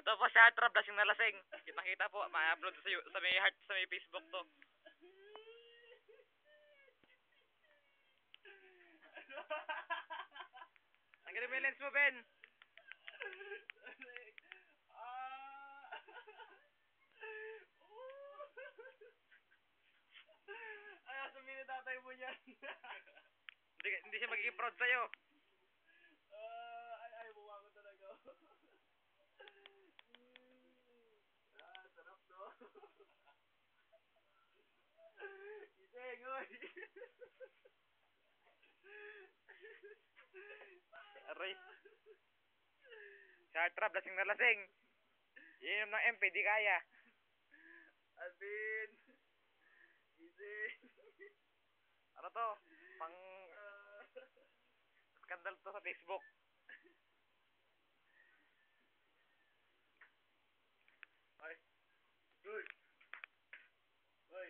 Ito po si Heartthrob, lasing na lasing. Kitang-kita po, ma-upload sa may heart, sa may Facebook to. Tanggalin mo yung lens mo, Ben. Ay, sabihin ni tatay mo yan. Hindi siya magiging proud sa'yo. Ay, buwa ko talaga. Sarap no? Gising, oy. Aray. Si Heartthrob, lasing na lasing. Iinom ng MP, di kaya. Alvin. Gising. Ano to? Pang skandal to sa Facebook. Ay. Uy. Uy.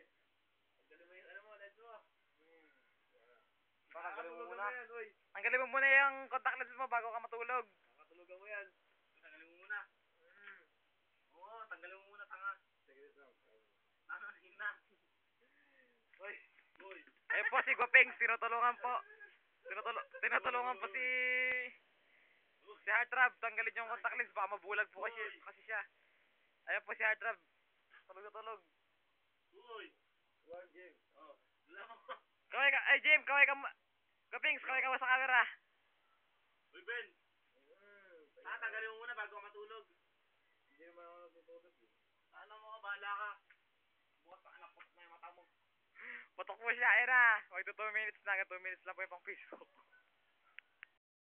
Tanggalin mo yung ano mo, lens mo. Tanggalin mo muna. Yan, uy. Tanggalin mo muna yung contact lens mo bago ka matulog. Kakatulugan mo yan. Tanggalin mo muna. Oo, tanggalin mo muna, tanga. Sige, ano, hina. Uy. Uy. Ayun po si Guapings, tinutulungan po. Tinutulungan po si Heartthrob, tanggalin yung contact lens, baka mabulag po kasi siya. Ayun po si Heartthrob. Tulog na tulog. Uy. One game. Oh. Kaway ka, ay Jim, kaway ka, Guapings, kaway ka sa camera. Uy, Ben. Tanggalin mo muna bago ka matulog. Hindi naman ako natutulog eh. Ano mo ka, bahala ka. Bukas pa anak, putok na yung mata mo. Putok mo siya, era. Wag to 2 minutes na, 2 minutes lang po yung pang Facebook.